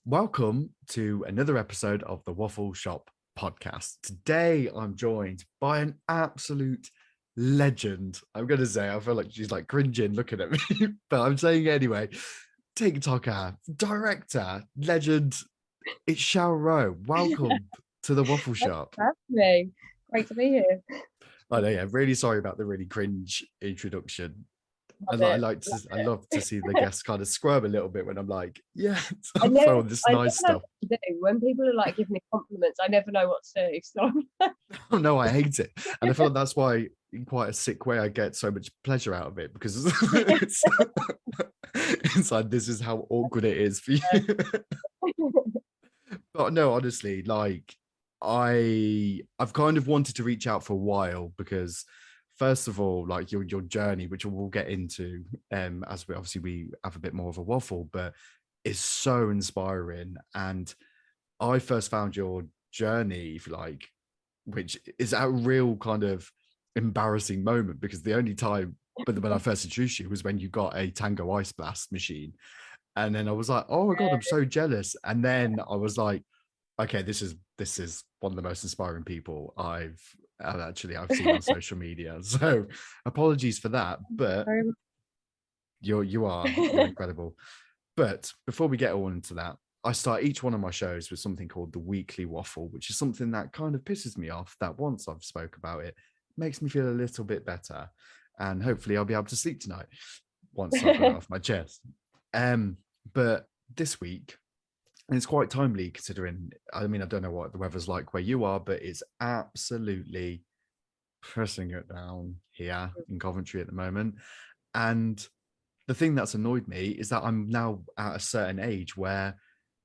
Welcome to another episode of the Waffle Shop podcast. Today, I'm joined by an absolute legend. I'm going to say, I feel like she's like cringing looking at me, but I'm saying it anyway. TikToker, director, legend. It's Shell Rowe. Welcome to the Waffle Shop. That's me. Great to be here. I know, yeah, really sorry about the really cringe introduction. Love it. I love to see the guests kind of squirm a little bit when I'm like, yeah, I I'm never, throwing this I never nice know stuff. what to do when people are like giving me compliments. I never know what to do. So Oh no, I hate it, and I feel like that's why, in quite a sick way, I get so much pleasure out of it because it's like this is how awkward it is for you. But no, honestly, like I've kind of wanted to reach out for a while because first of all, like your journey, which we'll get into as we have a bit more of a waffle, but is so inspiring. And I first found your journey, if you like, which is a real kind of embarrassing moment because the only time but when I first introduced you was when you got a Tango Ice Blast machine. And then I was like, oh my God, I'm so jealous. And then I was like, okay, this is one of the most inspiring people I've seen on social media. So apologies for that, but you're incredible. But before we get all into that, I start each one of my shows with something called the weekly waffle, which is something that kind of pisses me off that once I've spoke about it, makes me feel a little bit better. And hopefully I'll be able to sleep tonight once I've got it off my chest. But this week, and it's quite timely considering, I mean, I don't know what the weather's like where you are, but it's absolutely pressing it down here in Coventry at the moment. And the thing that's annoyed me is that I'm now at a certain age where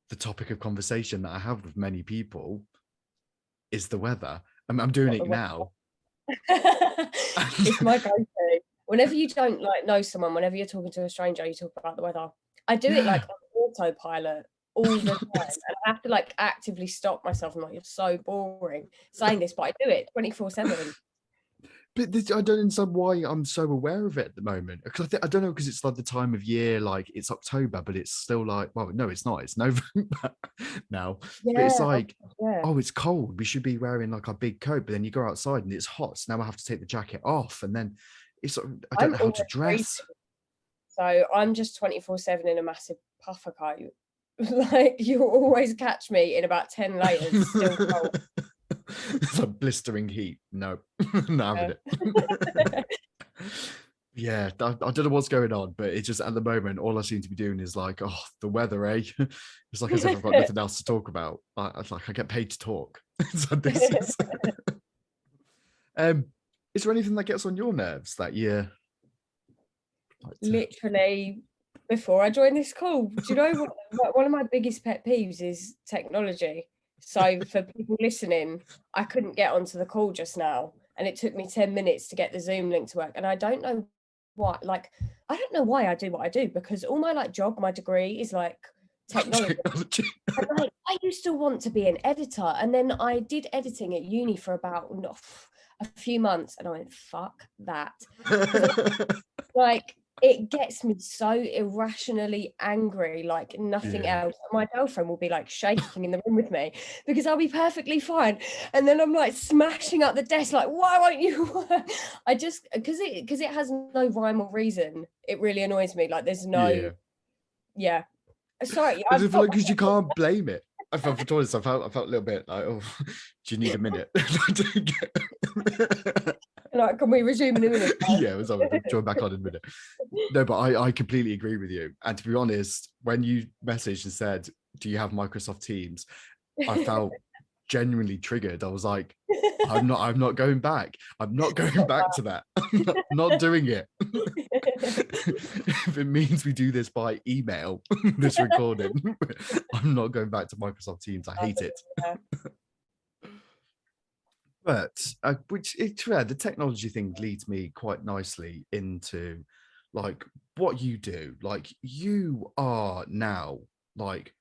the topic of conversation that I have with many people is the weather. I'm doing it now. it's my go-to. Whenever you don't like know someone, whenever you're talking to a stranger, you talk about the weather. I do it like on autopilot all the time, and I have to like actively stop myself. I'm like, you're so boring saying this, but I do it 24/7. But I don't understand why I'm so aware of it at the moment. Because I don't know, because it's like the time of year, like it's October, but it's still like, well, no, it's not. It's November now. But it's Yeah, like, yeah. oh, it's cold. We should be wearing like a big coat. But then you go outside and it's hot. So now I have to take the jacket off. And then it's I don't I'm know how to always dress. freezing, so I'm just 24/7 in a massive puffer coat. Like you'll always catch me in about 10 layers, still cold. It's like blistering heat. No, not having it. Yeah, I don't know what's going on, but it's just at the moment, all I seem to be doing is like, oh, the weather, eh? It's like as if I've got nothing else to talk about. It's like I get paid to talk. So this is. um, is there anything that gets on your nerves that you like to? Literally before I joined this call. Do you know what one of my biggest pet peeves is technology? So for people listening, I couldn't get onto the call just now, and it took me 10 minutes to get the Zoom link to work. And I don't know why, like, I don't know why I do what I do, because all my like job, my degree is like technology. Technology. And like, I used to want to be an editor, and then I did editing at uni for about a few months, and I went, fuck that. Like, it gets me so irrationally angry, like nothing Yeah. else. My girlfriend will be like shaking in the room with me because I'll be perfectly fine, and then I'm like smashing up the desk, like, why won't you? I just because it has no rhyme or reason. It really annoys me. Like, there's no, Yeah. yeah. Sorry, I I've just feel got like because you can't blame it. I felt for honest, I felt a little bit like, oh, do you need a minute? like, can we resume in a minute? Yeah, it was over. Join back on in a minute. No, but I completely agree with you. And to be honest, when you messaged and said, do you have Microsoft Teams? I felt genuinely triggered. I was like, I'm not going back. I'm not going back to that. I'm not doing it. If it means we do this by email, this recording, I'm not going back to Microsoft Teams. I hate it. But which it's rare, the technology thing leads me quite nicely into like what you do. Like you are now like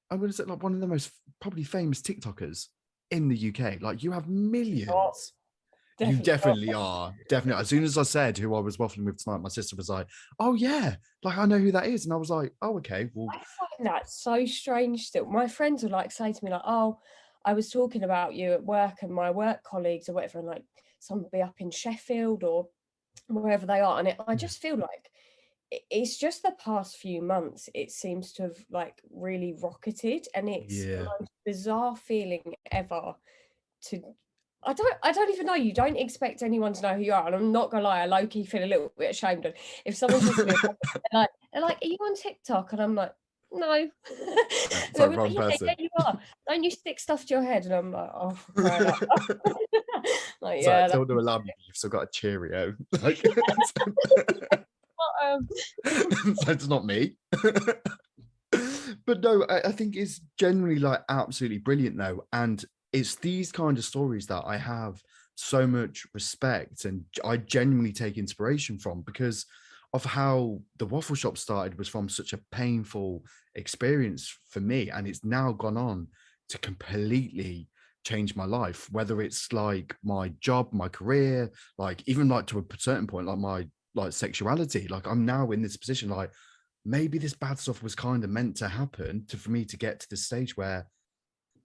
I'm gonna say like one of the most probably famous TikTokers in the UK. Like you have Stop. millions. You definitely definitely are. Definitely. As soon as I said who I was waffling with tonight, my sister was like, "Oh yeah, like I know who that is," and I was like, "Oh okay, well." I find that so strange still. My friends would like say to me like, "Oh, I was talking about you at work and my work colleagues or whatever," and like some would be up in Sheffield or wherever they are. And I Yeah. just feel like it's just the past few months, it seems to have like really rocketed, and it's the Yeah. most bizarre feeling ever to I don't even know. You don't expect anyone to know who you are. And I'm not gonna lie, I low-key feel a little bit ashamed of if someone says to me, they're like, "Are you on TikTok?" And I'm like, "No." Sorry, They'll be like, wrong "Yeah, person. you are. Don't you stick stuff to your head?" And I'm like, "Oh, for crying out loud." Like, Sorry, I yeah, don't that's want to alarm you, but you've still got a Cheerio. Like, not, so it's not me. But no, I think it's generally like absolutely brilliant though. And it's these kind of stories that I have so much respect and I genuinely take inspiration from, because of how the waffle shop started was from such a painful experience for me. And it's now gone on to completely change my life, whether it's like my job, my career, like even like to a certain point, like my like sexuality. Like I'm now in this position, like maybe this bad stuff was kind of meant to happen to for me to get to this stage where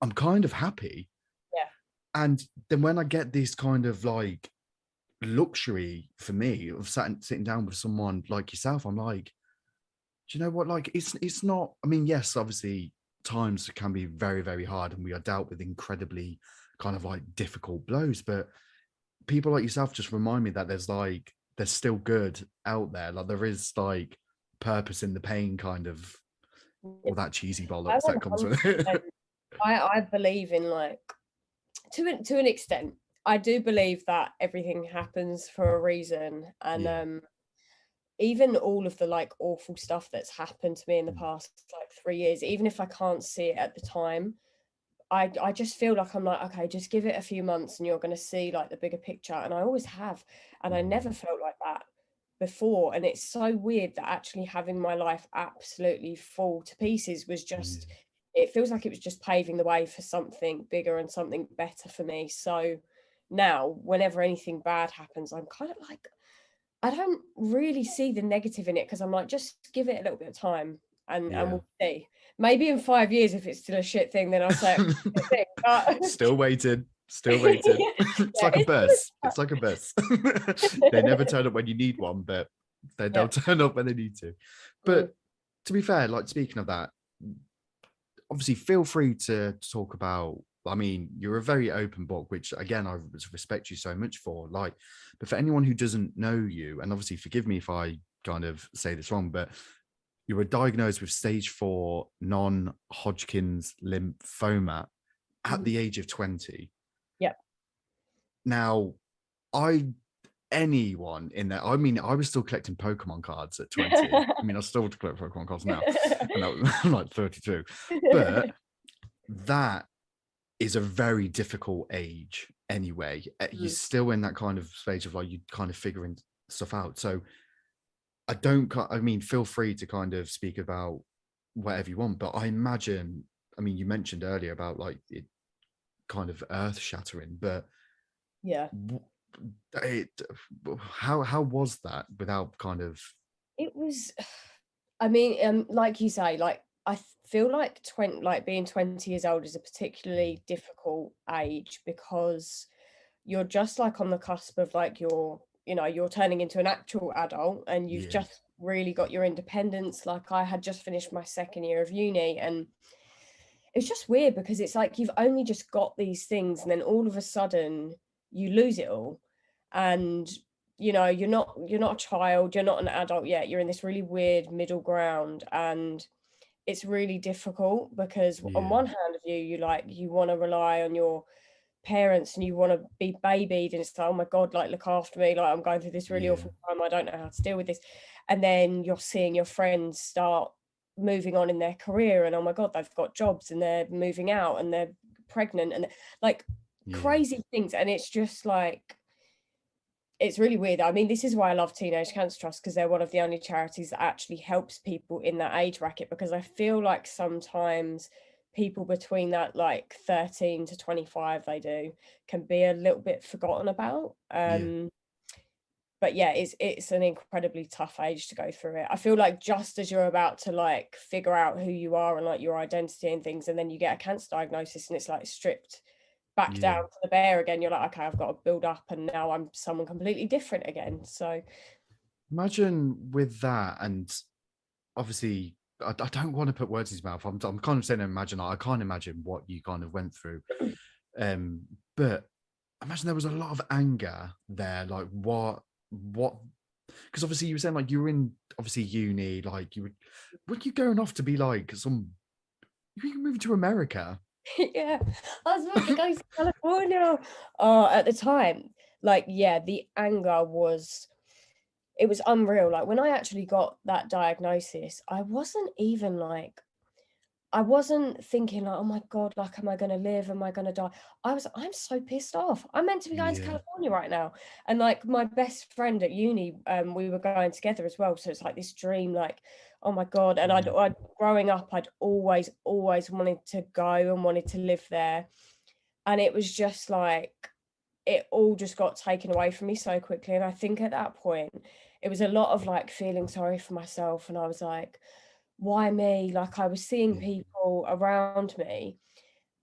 I'm kind of happy. yeah. And then when I get this kind of like luxury for me of sitting down with someone like yourself, I'm like, do you know what? Like it's not, I mean, yes, obviously times can be very, very hard and we are dealt with incredibly kind of like difficult blows, but people like yourself just remind me that there's still good out there. Like there is like purpose in the pain kind of all that cheesy I bollocks that comes with it. 100%, I believe in like to an extent. I do believe that everything happens for a reason, and Yeah. even all of the like awful stuff that's happened to me in the Mm. past like 3 years, even if I can't see it at the time, I just feel like I'm like, okay, just give it a few months and you're going to see like the bigger picture. And I always have, and I never Mm. felt like that before. And it's so weird that actually having my life absolutely fall to pieces was Yeah. just, it feels like it was just paving the way for something bigger and something better for me. So now whenever anything bad happens, I'm kind of like, I don't really see the negative in it, because I'm like, just give it a little bit of time and Yeah. we'll see. Maybe in 5 years, if it's still a shit thing, then I'll say it was a shit thing. But Still waiting. Still waiting. yeah, It's yeah, like a bus. It's like a bus. They never turn up when you need one, but they'll yeah. turn up when they need to. Mm, But to be fair, like speaking of that, obviously feel free to talk about, I mean, you're a very open book, which again I respect you so much for, like, but for anyone who doesn't know you, and obviously forgive me if I kind of say this wrong, but you were diagnosed with stage 4 non-Hodgkin's lymphoma at mhm. the age of 20. Yeah. Now, I anyone in there, I mean, I was still collecting Pokemon cards at 20. I mean, I still collect Pokemon cards now, and I'm like 32, but that is a very difficult age anyway. You're Mm, still in that kind of stage of like you kind of figuring stuff out. So I don't, I mean, feel free to kind of speak about whatever you want, but I imagine, I mean, you mentioned earlier about like it kind of earth shattering, but yeah. it, how was that without kind of, It was, I mean, like you say, like I feel like 20, like being 20 years old is a particularly difficult age, because you're just like on the cusp of like you're turning into an actual adult, and you've yeah, just really got your independence. Like I had just finished my second year of uni, and it's just weird because it's like you've only just got these things, and then all of a sudden you lose it all. And you're not a child, you're not an adult yet, you're in this really weird middle ground, and it's really difficult because on yeah, one hand of you want to rely on your parents and you want to be babied, and it's like, oh my god, like look after me, like I'm going through this really yeah, awful time, I don't know how to deal with this. And then you're seeing your friends start moving on in their career, and oh my god, they've got jobs and they're moving out and they're pregnant and like yeah, crazy things. And it's just like, it's really weird. I mean, this is why I love Teenage Cancer Trust, because they're one of the only charities that actually helps people in that age bracket, because I feel like sometimes people between that like 13 to 25 they do can be a little bit forgotten about. Yeah. But yeah, it's an incredibly tough age to go through it. I feel like just as you're about to like figure out who you are and like your identity and things, and then you get a cancer diagnosis and it's like stripped back down Yeah. to the bare again, you're like, okay, I've got to build up and now I'm someone completely different again. So Imagine with that, and obviously, I don't want to put words in his mouth. I'm kind of saying imagine. I can't imagine what you kind of went through. Um, but imagine there was a lot of anger there. Like what? Because obviously you were saying like you were in obviously uni, like were you going off to be like you were moving to America? yeah, I was about to go to California. At the time, like, yeah, the anger was, it was unreal. Like when I actually got that diagnosis, I wasn't even like, I wasn't thinking like, oh my God, like, am I going to live? Am I going to die? I'm so pissed off. I'm meant to be going to Yeah, California right now. And like my best friend at uni, we were going together as well. So it's like this dream, like, oh my God. And yeah, I'd growing up, I'd always wanted to go and wanted to live there. And it was just like, it all just got taken away from me so quickly. And I think at that point, it was a lot of like feeling sorry for myself. And I was like, why me? Like I was seeing yeah, people around me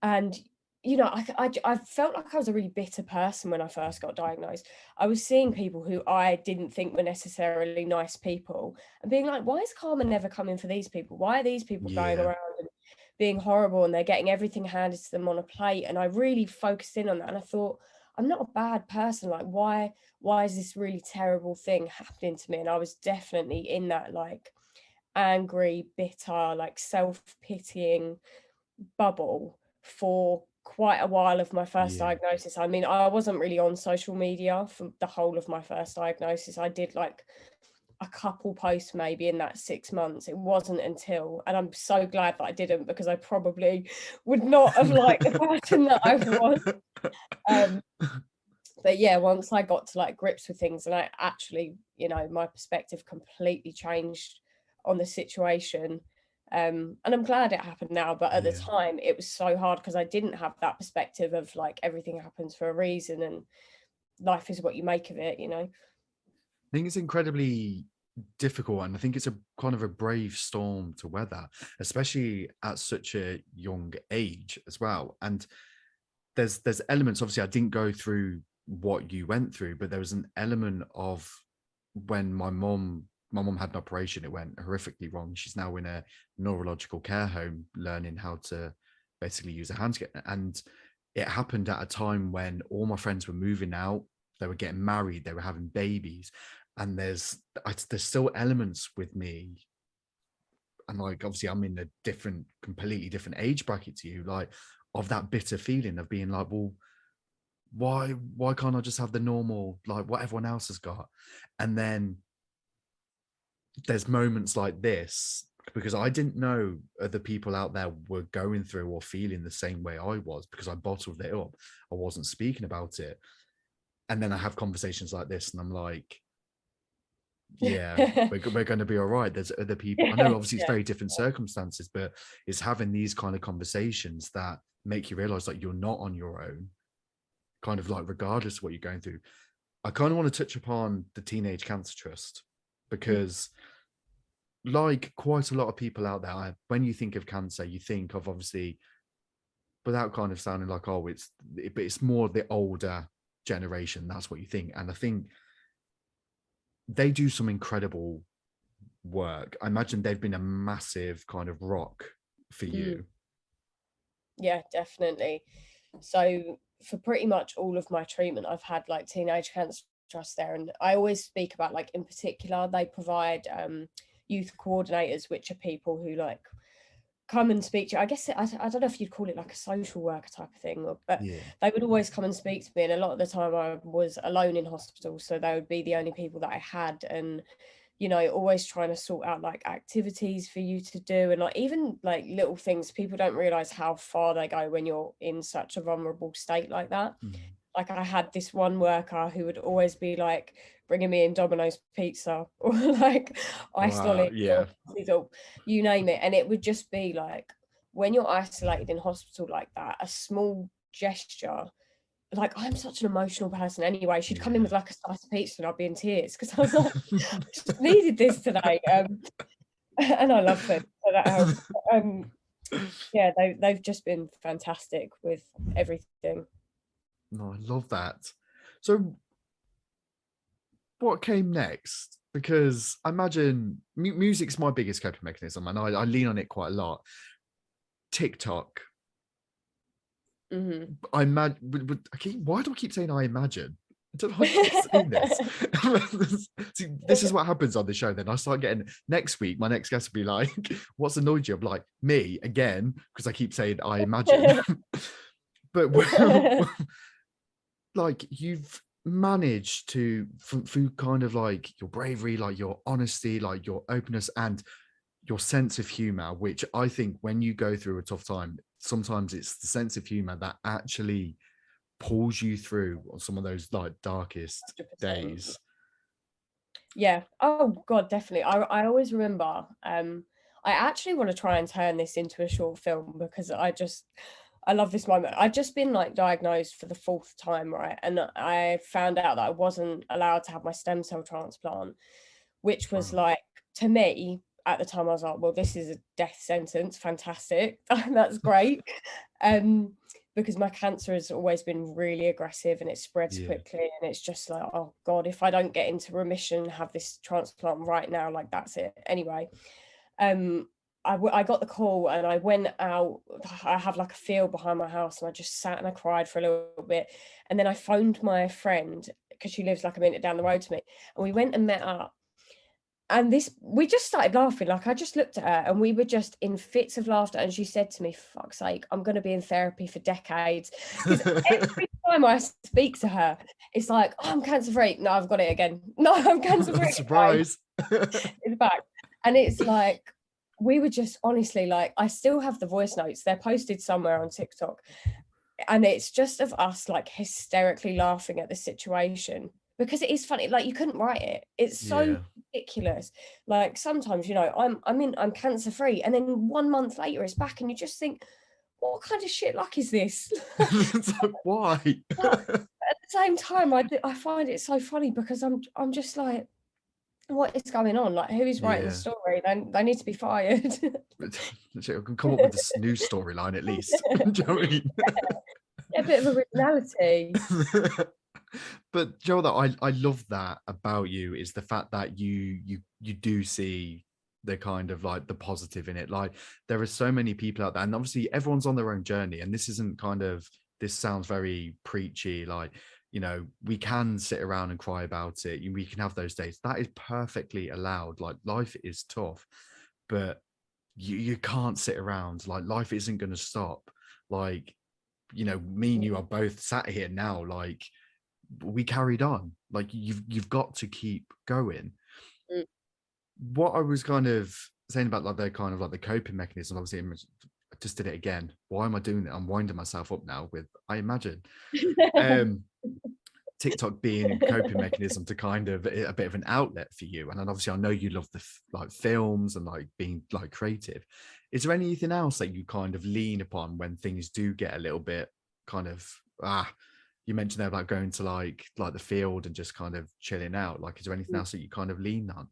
and you know, I felt like I was a really bitter person when I first got diagnosed. I was seeing people who I didn't think were necessarily nice people and being like, why is karma never coming for these people? Why are these people going yeah, around and being horrible and they're getting everything handed to them on a plate? And I really focused in on that and I thought, I'm not a bad person. Like, why is this really terrible thing happening to me? And I was definitely in that like angry, bitter, like self-pitying bubble for quite a while of my first yeah, diagnosis. I mean, I wasn't really on social media for the whole of my first diagnosis. I did like a couple posts maybe in that 6 months. It wasn't until, and I'm so glad that I didn't because I probably would not have liked the person that I was. Um, but yeah, once I got to like grips with things and I actually, you know, my perspective completely changed on the situation. And I'm glad it happened now, but at the yeah. time it was so hard because I didn't have that perspective of like everything happens for a reason and life is what you make of it, you know. I think it's incredibly difficult, and I think it's a kind of a brave storm to weather, especially at such a young age as well. And there's elements. Obviously, I didn't go through what you went through, but there was an element of when my mom had an operation. It went horrifically wrong. She's now in a neurological care home, learning how to basically use a hand to get. And it happened at a time when all my friends were moving out. They were getting married. They were having babies, and there's still elements with me, and like obviously I'm in a completely different age bracket to you, like of that bitter feeling of being like, well, why can't I just have the normal, like what everyone else has got? And then there's moments like this because I didn't know other people out there were going through or feeling the same way I was because I bottled it up. I wasn't speaking about it. And then I have conversations like this and I'm like, yeah, we're going to be all right. There's other people. I know obviously it's Yeah. very different circumstances, but it's having these kind of conversations that make you realize that you're not on your own, kind of like regardless of what you're going through. I kind of want to touch upon the Teenage Cancer Trust because like quite a lot of people out there, when you think of cancer, you think of obviously, without kind of sounding like, oh, but it's more the older generation. That's what you think. And I think they do some incredible work. I imagine they've been a massive kind of rock for Mm, you. yeah, definitely. So for pretty much all of my treatment, I've had like Teenage Cancer Trust there, and I always speak about like in particular they provide youth coordinators, which are people who like come and speak to you. I guess I don't know if you'd call it like a social worker type of thing, but Yeah. they would always come and speak to me. And a lot of the time I was alone in hospital, so they would be the only people that I had. And you know, always trying to sort out like activities for you to do and like even like little things. People don't realize how far they go when you're in such a vulnerable state like that. Mm. Like I had this one worker who would always be like bringing me in Domino's pizza or like iced Wow. lollies or Yeah. coffees or you name it, and it would just be like when you're isolated in hospital like that, a small gesture, like, I'm such an emotional person anyway. She'd come in with like a slice of pizza and I'd be in tears because I was like, I just needed this today. And I love them, so that helps. Yeah, they've just been fantastic with everything. No, I love that. So what came next? Because I imagine music's my biggest coping mechanism, and I lean on it quite a lot. TikTok. Mm-hmm. I imagine. Why do I keep saying I imagine? I don't know why I keep saying this. See, this is what happens on the show. Then I start getting, next week, my next guest will be like, "What's annoyed you?" I'm like, "Me again," because I keep saying I imagine. But like, you've managed to, through kind of like your bravery, like your honesty, like your openness, and your sense of humor, which I think when you go through a tough time, sometimes it's the sense of humor that actually pulls you through on some of those like darkest 100%. days. Yeah. Oh God, definitely. I always remember. I actually want to try and turn this into a short film because I love this moment. I'd just been like diagnosed for the 4th time, right? And I found out that I wasn't allowed to have my stem cell transplant, which was Wow. like, to me at the time, I was like, well, this is a death sentence. Fantastic. That's great. Because my cancer has always been really aggressive and it spreads Yeah. quickly. And it's just like, oh God, if I don't get into remission, have this transplant right now, like that's it. Anyway, I got the call and I went out. I have like a field behind my house and I just sat and I cried for a little bit. And then I phoned my friend because she lives like a minute down the road to me. And we went and met up. And we just started laughing. Like, I just looked at her and we were just in fits of laughter. And she said to me, fuck's sake, I'm going to be in therapy for decades. Because every time I speak to her, it's like, oh, I'm cancer free. No, I've got it again. No, I'm cancer free. Surprise. It's back. And it's like, we were just honestly like, I still have the voice notes. They're posted somewhere on TikTok. And it's just of us like hysterically laughing at the situation because it is funny. Like, you couldn't write it. It's so ridiculous. Like, sometimes, you know, I'm cancer free, and then 1 month later it's back, and you just think, what kind of shit luck is this? It's like, why? But at the same time, I find it so funny because I'm just like, what is going on? Like, who is writing the story? They need to be fired. I can come up with this new storyline at least. Do you know what I mean? A bit of originality. But Joe, that I love that about you is the fact that you do see the kind of like the positive in it. Like, there are so many people out there, and obviously everyone's on their own journey. And this isn't kind of, this sounds very preachy. Like, you know, we can sit around and cry about it. We can have those days. That is perfectly allowed. Like, life is tough, but you can't sit around. Like, life isn't going to stop. Like, you know, me and you are both sat here now. Like, we carried on. Like, you've got to keep going. Mm. What I was kind of saying about like the kind of like the coping mechanism, obviously I just did it again. Why am I doing that? I'm winding myself up now with I imagine. TikTok being a coping mechanism to kind of a bit of an outlet for you. And then obviously I know you love the like films and like being like creative. Is there anything else that you kind of lean upon when things do get a little bit kind of you mentioned there about going to like the field and just kind of chilling out. Like, is there anything else that you kind of lean on?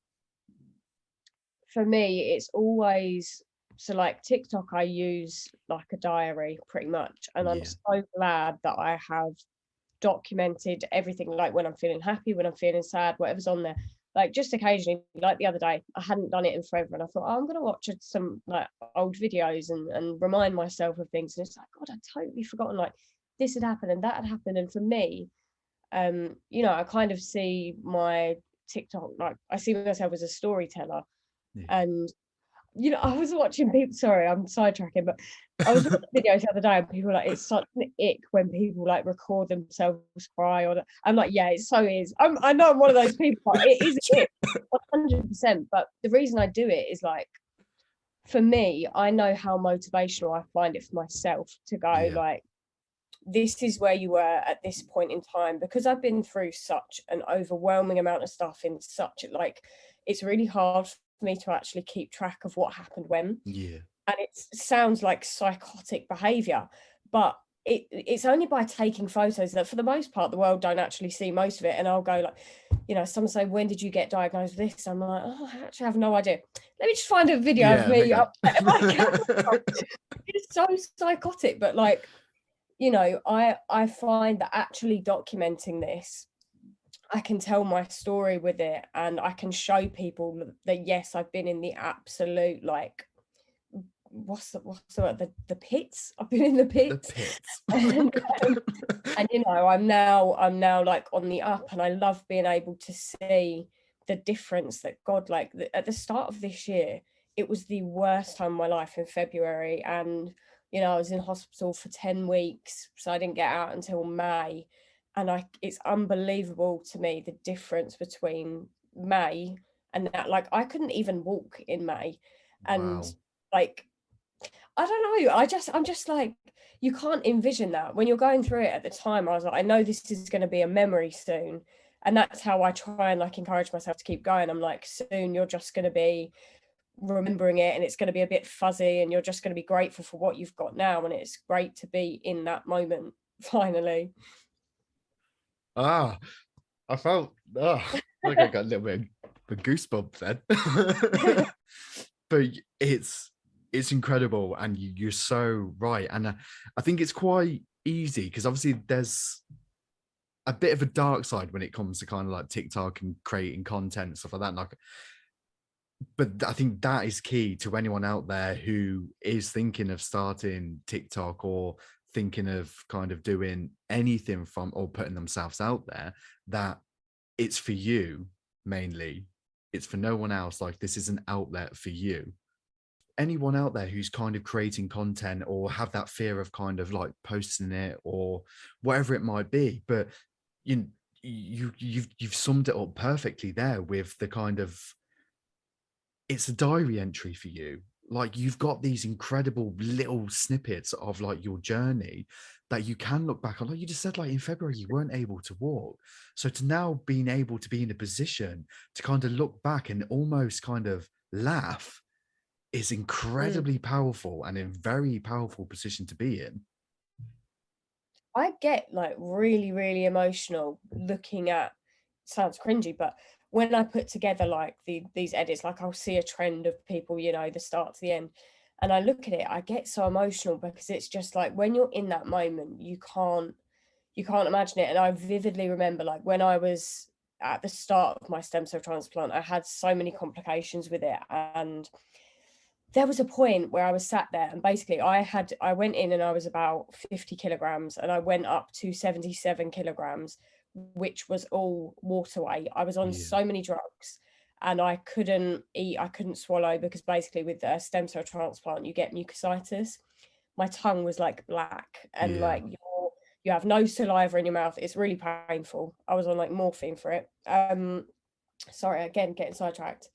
For me, it's always, so like TikTok, I use like a diary pretty much. And I'm so glad that I have documented everything, like when I'm feeling happy, when I'm feeling sad, whatever's on there. Like, just occasionally, like the other day, I hadn't done it in forever, and I thought, oh, I'm gonna watch some like old videos and remind myself of things. And it's like, God, I'd totally forgotten like this had happened and that had happened. And for me, you know, I kind of see my TikTok, like I see myself as a storyteller. And you know, I was watching people, sorry, I'm sidetracking, but I was watching videos the other day and people were like, it's such an ick when people like record themselves cry, or I'm like, yeah, it so is. I know I'm one of those people, but it is it 100%. But the reason I do it is like, for me, I know how motivational I find it for myself to go like, this is where you were at this point in time, because I've been through such an overwhelming amount of stuff in such like, it's really hard for me to actually keep track of what happened when. and it sounds like psychotic behavior, but it's only by taking photos that for the most part the world don't actually see most of it. And I'll go like, you know, someone say, when did you get diagnosed with this? I'm like, oh, I actually have no idea. Let me just find a video of Yeah, me there upset at my you camera. go. It's so psychotic, but like, you know, I find that actually documenting this, I can tell my story with it, and I can show people that yes, I've been in the absolute, like, the pits. I've been in the The pits, pits. and and you know, I'm now like on the up, and I love being able to see the difference that God, like at the start of this year, it was the worst time of my life in February, and you know, I was in hospital for 10 weeks, so I didn't get out until May. And it's unbelievable to me the difference between May and that. Like, I couldn't even walk in May, and Wow. like, I don't know. I'm just like, you can't envision that when you're going through it at the time. I was like, I know this is going to be a memory soon. And that's how I try and like encourage myself to keep going. I'm like, soon you're just going to be remembering it, and it's going to be a bit fuzzy, and you're just going to be grateful for what you've got now. And it's great to be in that moment finally. Ah, I felt like I got a little bit of goosebumps then. But it's incredible, and you're so right. And I think it's quite easy because obviously there's a bit of a dark side when it comes to kind of like TikTok and creating content and stuff like that. Like, but I think that is key to anyone out there who is thinking of starting TikTok or thinking of kind of doing anything from or putting themselves out there, that it's for you mainly. It's for no one else. Like, this is an outlet for you. Anyone out there who's kind of creating content or have that fear of kind of like posting it or whatever it might be, but you you've summed it up perfectly there with the kind of, it's a diary entry for you. Like, you've got these incredible little snippets of like your journey that you can look back on. Like you just said, like in February, you weren't able to walk. So to now being able to be in a position to kind of look back and almost kind of laugh is Mm. incredibly powerful and a very powerful position to be in. I get like really, really emotional looking at, sounds cringy, but when I put together like these edits, like I'll see a trend of people, you know, the start to the end, and I look at it, I get so emotional because it's just like when you're in that moment, you can't imagine it. And I vividly remember like when I was at the start of my stem cell transplant, I had so many complications with it, and there was a point where I was sat there, and basically I went in and I was about 50 kilograms, and I went up to 77 kilograms, which was all water weight. I was on Yeah. so many drugs, and I couldn't eat, I couldn't swallow, because basically with a stem cell transplant you get mucositis. My tongue was like black, and Yeah. like you have no saliva in your mouth. It's really painful. I was on like morphine for it. Sorry, again, getting sidetracked.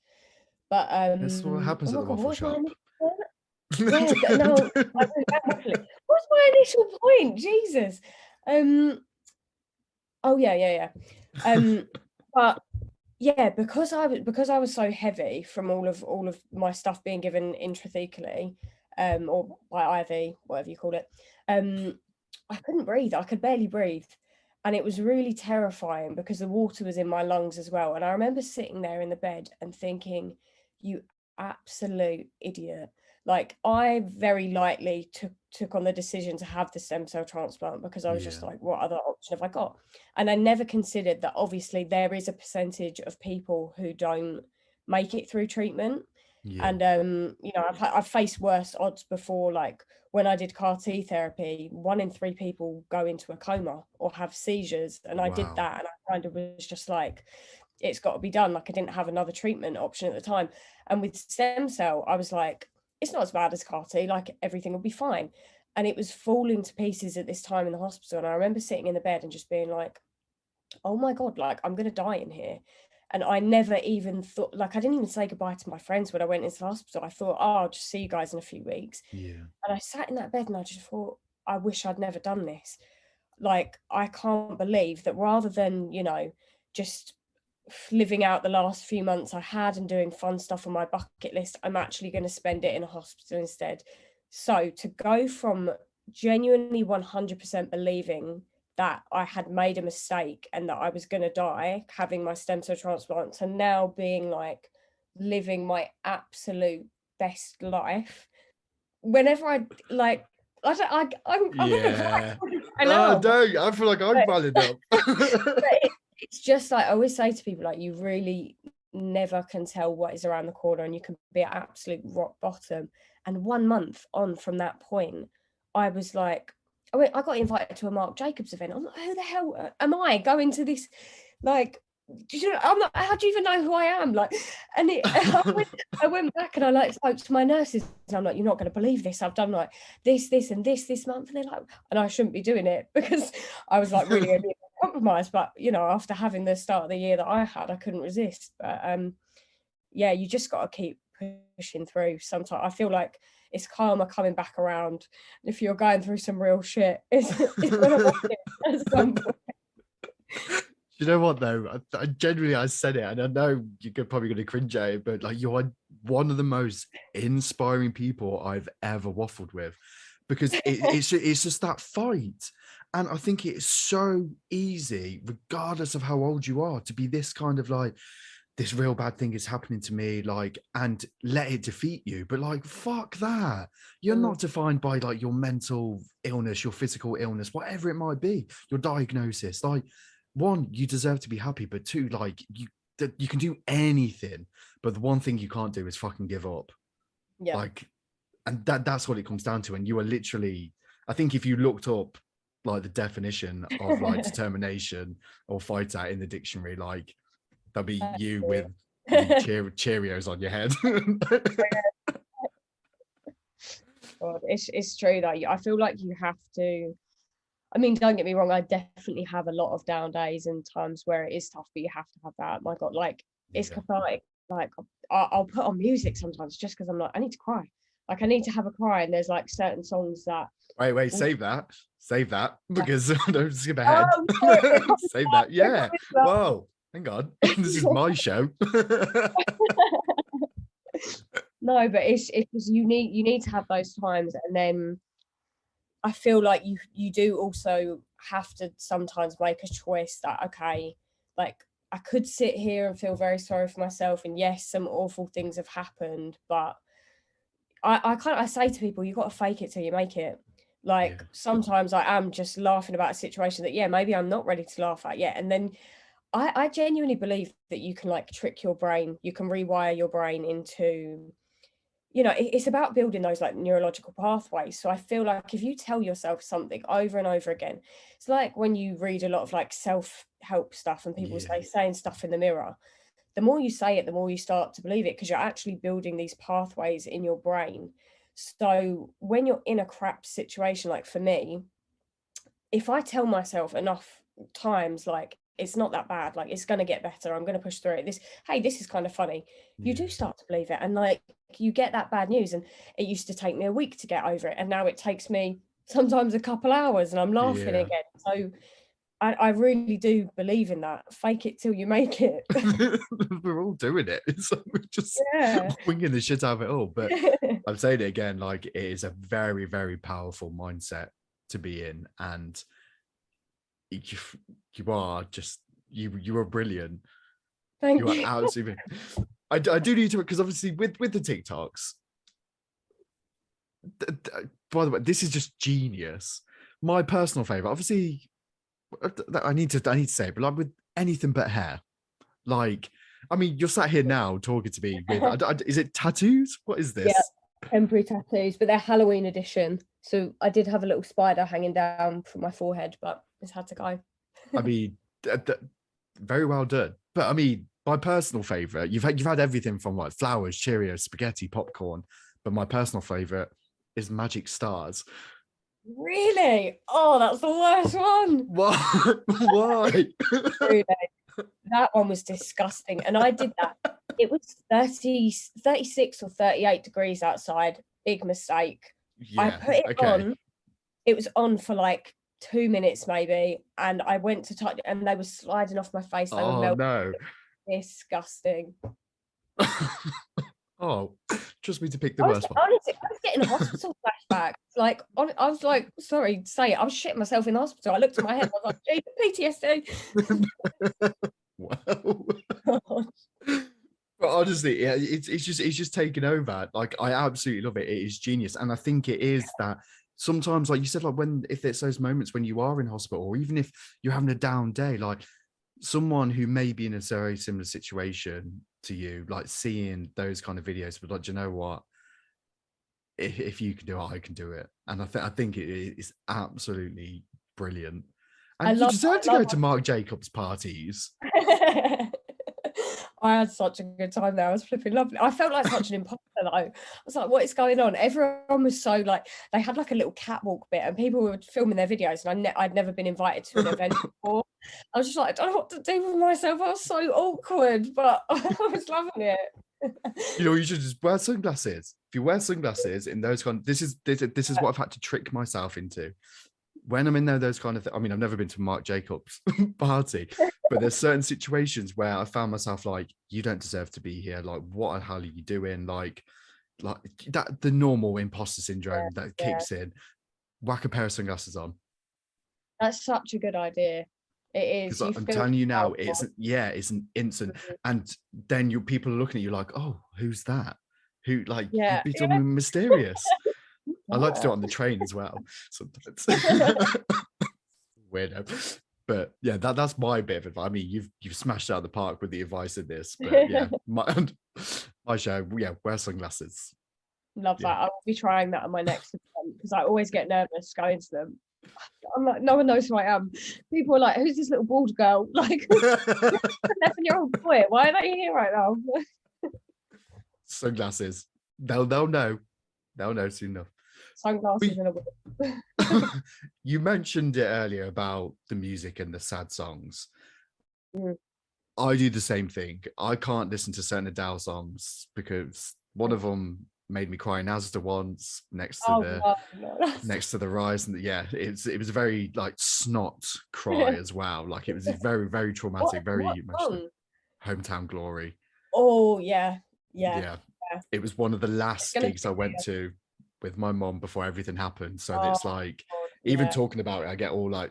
But That's what oh happens at my the god, what waffle was my shop. initial point? Yeah, no, I went back waffling. What's my initial point? Jesus. Um. Oh yeah, yeah, yeah. But yeah, because I was so heavy from all of my stuff being given intrathecally, or by IV, whatever you call it. Um, I couldn't breathe. I could barely breathe. And it was really terrifying because the water was in my lungs as well. And I remember sitting there in the bed and thinking, you absolute idiot. Like, I very lightly took on the decision to have the stem cell transplant because I was just Yeah. like, what other option have I got? And I never considered that obviously there is a percentage of people who don't make it through treatment. Yeah. And you know, I've faced worse odds before. Like when I did CAR T therapy, 1 in 3 people go into a coma or have seizures, and I did Wow. that, and I kind of was just like, it's got to be done. Like, I didn't have another treatment option at the time. And with stem cell, I was like, it's not as bad as CAR T. Like, everything will be fine. And it was falling to pieces at this time in the hospital. And I remember sitting in the bed and just being like, oh my God, like I'm going to die in here. And I never even thought, like, I didn't even say goodbye to my friends when I went into the hospital. I thought, oh, I'll just see you guys in a few weeks. Yeah. And I sat in that bed and I just thought, I wish I'd never done this. Like, I can't believe that rather than, you know, just living out the last few months I had and doing fun stuff on my bucket list. I'm actually going to spend it in a hospital instead. So to go from genuinely 100% believing that I had made a mistake and that I was going to die having my stem cell transplant, to now being like living my absolute best life. Whenever I like, I'm gonna cry. Yeah. I No, know. don't. I feel like I'm valid up. It's just like I always say to people, like, you really never can tell what is around the corner, and you can be at absolute rock bottom. And 1 month on from that point, I was like, I got invited to a Marc Jacobs event. I'm like, who the hell am I going to this? Like, I'm not, how do you even know who I am? Like, and I went back and I like spoke to my nurses, and I'm like, you're not going to believe this. I've done like this and this month, and they're like, and I shouldn't be doing it because I was like really compromised. But you know, after having the start of the year that I had, I couldn't resist. But yeah, you just got to keep pushing through. Sometimes I feel like it's karma coming back around. If you're going through some real shit, it's gonna work at some point. You know what though? I genuinely, I said it, and I know you're probably going to cringe at it, but like, you're one of the most inspiring people I've ever waffled with, because it's just that fight. And I think it's so easy, regardless of how old you are, to be this kind of like, this real bad thing is happening to me, like, and let it defeat you. But like, fuck that. You're not defined by like your mental illness, your physical illness, whatever it might be, your diagnosis. Like, one, you deserve to be happy, but two, like, you can do anything, but the one thing you can't do is fucking give up. Yeah. Like, and that's what it comes down to. And you are literally, I think if you looked up like the definition of like determination or fighter in the dictionary, like, that'd be you with Cheerios on your head. God, it's true though. I feel like you have to. I mean, don't get me wrong, I definitely have a lot of down days and times where it is tough, but you have to have that. My God, like, it's cathartic. Like, I'll put on music sometimes just because I'm like, I need to cry. Like, I need to have a cry. And there's like certain songs that. Wait, save that, because don't skip ahead. Save that. Yeah. Whoa, hang on. This is my show. No, but it's just you need to have those times, and then I feel like you do also have to sometimes make a choice that, okay, like, I could sit here and feel very sorry for myself, and yes, some awful things have happened, but I say to people, you've got to fake it till you make it. Like, sometimes I am just laughing about a situation that, yeah, maybe I'm not ready to laugh at yet, and then I genuinely believe that you can like trick your brain, you can rewire your brain into, you know, it's about building those like neurological pathways. So I feel like if you tell yourself something over and over again, it's like when you read a lot of like self-help stuff and people saying stuff in the mirror, the more you say it, the more you start to believe it, because you're actually building these pathways in your brain. So when you're in a crap situation, like for me, if I tell myself enough times, like, it's not that bad, like, it's going to get better, I'm going to push through it, this is kind of funny, you do start to believe it. And like, you get that bad news, and it used to take me a week to get over it, and now it takes me sometimes a couple hours, and I'm laughing again. So I really do believe in that. Fake it till you make it. We're all doing it. It's like we're just winging the shit out of it all. But I'm saying it again, like, it is a very, very powerful mindset to be in, and you are just you are brilliant. Thank you. you. Are absolutely. I do need to, because obviously with the TikToks. By the way, this is just genius. My personal favorite, obviously, I need to say it, but like with anything but hair, like, I mean, you're sat here now talking to me with, is it tattoos? What is this? Yeah, temporary tattoos, but they're Halloween edition. So I did have a little spider hanging down from my forehead, but it's had to go. I mean, very well done. But I mean, my personal favorite, you've had everything from like flowers, Cheerios, spaghetti, popcorn, but my personal favorite is magic stars. Really? Oh, that's the worst one. Why? Really? That one was disgusting. And I did that. It was 36 or 38 degrees outside. Big mistake. Yeah, I put it on. It was on for like 2 minutes maybe. And I went to touch it, and they were sliding off my face. They were melting. No. disgusting. Oh, trust me to pick the worst one. Honestly, I was getting hospital flashbacks. Like, I was like, sorry to say it, I was shitting myself in hospital. I looked at my head, I was like, PTSD. Wow. But honestly, yeah, it's just taken over. Like, I absolutely love it. It is genius, and I think it is that sometimes, like you said, like if it's those moments when you are in hospital, or even if you're having a down day, like someone who may be in a very similar situation to you, like seeing those kind of videos, but like, do you know what? If you can do it, I can do it, and I think it is absolutely brilliant. And you deserve to go to Marc Jacobs parties. I had such a good time there. I was flipping lovely. I felt like such an imposter though. I was like, what is going on? Everyone was so like, they had like a little catwalk bit and people were filming their videos, and I'd never been invited to an event before. I was just like, I don't know what to do with myself. I was so awkward, but I was loving it. You know, you should just wear sunglasses. If you wear sunglasses in those this is what I've had to trick myself into. When I'm in those kind of I mean, I've never been to a Marc Jacobs party, but there's certain situations where I found myself like, you don't deserve to be here. Like, what the hell are you doing? Like that, the normal imposter syndrome that kicks in. Whack a pair of sunglasses on. That's such a good idea. It is. I'm telling you now, it's an instant. And then people are looking at you like, oh, who's that? Who, like, you'd be something mysterious. I like to do it on the train as well sometimes. Weirdo. But yeah, that's my bit of advice. I mean, you've smashed out of the park with the advice in this. But yeah, my show, yeah, wear sunglasses. Love that. I will be trying that on my next event because I always get nervous going to them. I'm like, no one knows who I am. People are like, who's this little bald girl? Like, 11-year-old boy. Why are they here right now? Sunglasses. They'll know. They'll know soon enough. Sunglasses and a wig. You mentioned it earlier about the music and the sad songs. I do the same thing. I can't listen to certain Adele songs because one of them made me cry in Asda once next to the Rise, and yeah, it was a very like snot cry as well. Like, it was very, very traumatic, very emotional. Hometown Glory. Oh yeah. It was one of the last gigs I went to with my mom before everything happened. So it's like, even talking about it, I get all like,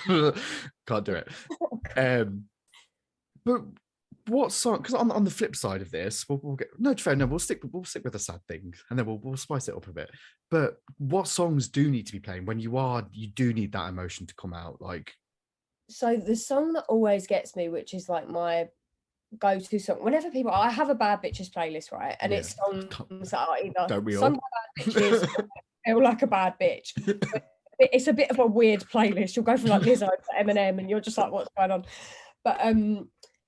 can't do it. But what song? Because on the flip side of this, we'll get we'll stick with the sad thing, and then we'll spice it up a bit. But what songs do need to be playing when you do need that emotion to come out? Like, so the song that always gets me, which is like my go-to song, whenever I have a Bad Bitches playlist, right? And it's songs that are either sung by bad bitches or feel like a bad bitch. It's a bit of a weird playlist. You'll go from like Lizzo to Eminem, and you're just like, what's going on? But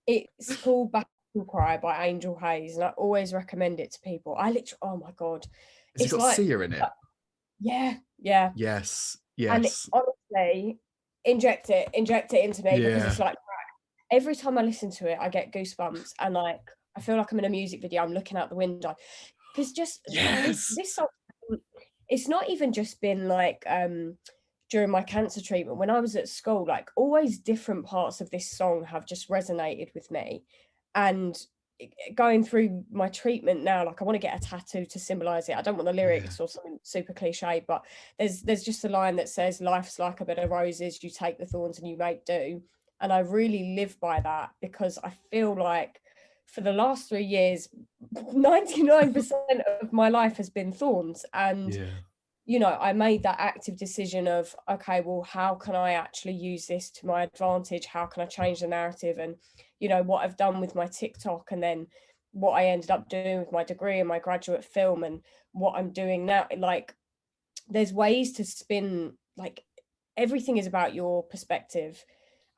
it's called Battle Cry by Angel Hayes, and I always recommend it to people. I literally, oh my god, it's got like, Sia in it. Yeah. Yes. And honestly, inject it into me because it's like every time I listen to it, I get goosebumps, and like I feel like I'm in a music video. I'm looking out the window because just this song, it's not even just been like during my cancer treatment when I was at school, like always different parts of this song have just resonated with me. And going through my treatment now, like I want to get a tattoo to symbolize it. I don't want the lyrics or something super cliche, but there's just a line that says, life's like a bed of roses, you take the thorns and you make do. And I really live by that because I feel like for the last 3 years, 99% of my life has been thorns. And you know, I made that active decision of, okay, well, how can I actually use this to my advantage? How can I change the narrative? And, you know, what I've done with my TikTok, and then what I ended up doing with my degree and my graduate film, and what I'm doing now, like, there's ways to spin, like, everything is about your perspective.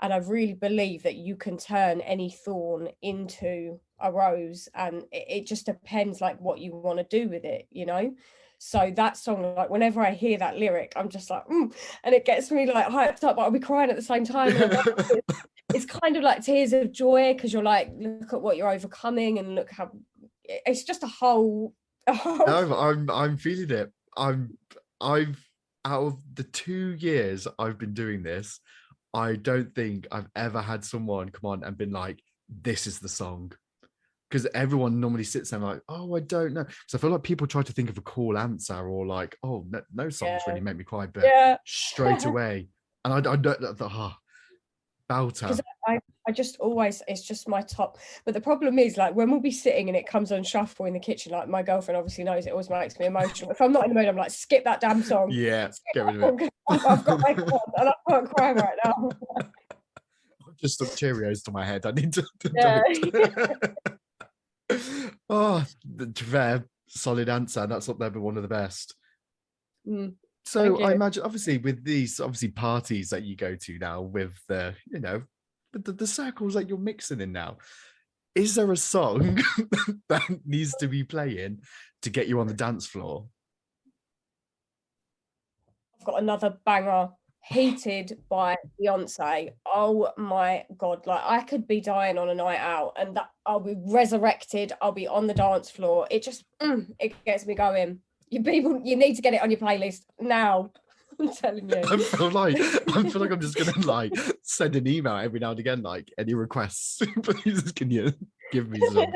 And I really believe that you can turn any thorn into a rose, and it just depends like what you want to do with it, you know? So that song, like whenever I hear that lyric, I'm just like, and it gets me like hyped up, but I'll be crying at the same time. It's kind of like tears of joy because you're like, look at what you're overcoming, and look how it's just a whole. No, I'm feeling it. I've out of the 2 years I've been doing this, I don't think I've ever had someone come on and been like, this is the song. Because everyone normally sits there like, oh, I don't know. So I feel like people try to think of a cool answer, or like, oh, no songs really make me cry, but straight away. And I don't, belter. Because I just always, it's just my top. But the problem is, like, when we'll be sitting and it comes on shuffle in the kitchen, like my girlfriend obviously knows it always makes me emotional. If I'm not in the mood, I'm like, skip that damn song. Yeah, get rid of it. I've got my God, and I can't cry right now. I've just stuck Cheerios to my head. I need to do it. Oh, fair, solid answer. That's up there, but one of the best. So I imagine, obviously, with these parties that you go to now, with the the circles that you're mixing in now, is there a song that needs to be playing to get you on the dance floor? I've got another banger. Heated by Beyonce. Oh my God, like I could be dying on a night out and that I'll be resurrected. I'll be on the dance floor. It just it gets me going. You need to get it on your playlist now. I'm telling you. I feel like I'm just gonna like send an email every now and again, like, any requests, please can you give me some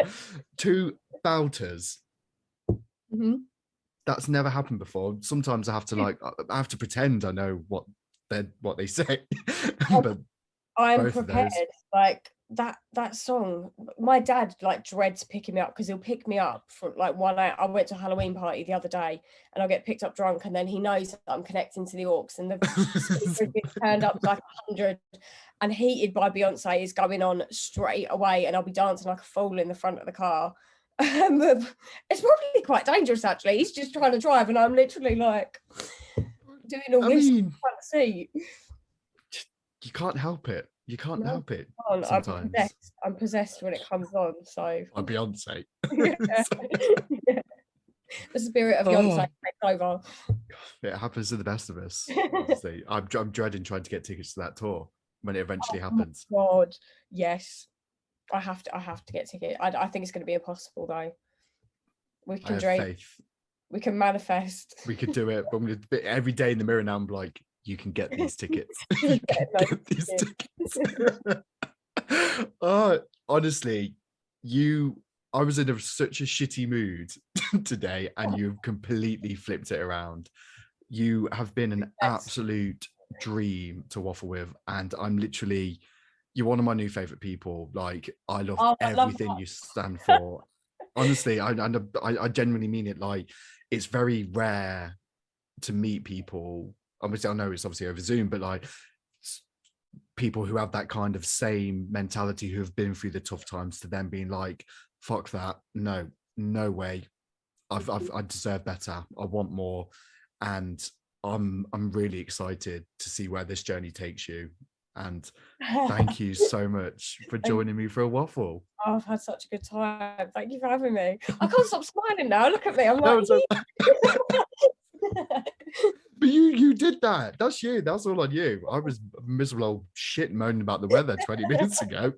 2 belters. That's never happened before. Sometimes I have to pretend I know what they say. But I'm prepared. Like that song, my dad like dreads picking me up, because he'll pick me up from like one night. I went to a Halloween party the other day and I'll get picked up drunk, and then he knows that I'm connecting to the aux, and the turned up to like 100, and Heated by Beyonce is going on straight away, and I'll be dancing like a fool in the front of the car. It's probably quite dangerous actually. He's just trying to drive and I'm literally like doing all this in the front seat. You can't help it. You can't help it. Sometimes. I'm possessed when it comes on. So by Beyonce. Yeah. The spirit of Beyonce takes over. It happens to the best of us. Honestly. I'm dreading trying to get tickets to that tour when it eventually happens. God, yes. I have to get tickets. I think it's going to be impossible though. We can dream. Faith. We can manifest. We could do it. But I'm gonna, every day in the mirror now, I'm like, you can get these tickets. Get these tickets. Honestly, I was in such a shitty mood today, and you've completely flipped it around. You have been an absolute dream to waffle with, and you're one of my new favorite people. Like, I love everything you stand for. Honestly, I genuinely mean it. Like, it's very rare to meet people. Obviously, I know it's obviously over Zoom, but like people who have that kind of same mentality, who have been through the tough times, to them being like, fuck that, no way, I deserve better, I want more. And I'm really excited to see where this journey takes you. And thank you so much for joining me for a waffle. Oh, I've had such a good time. Thank you for having me. I can't stop smiling now. Look at me. I'm like, but you did that. That's you. That's all on you. I was a miserable old shit moaning about the weather 20 minutes ago.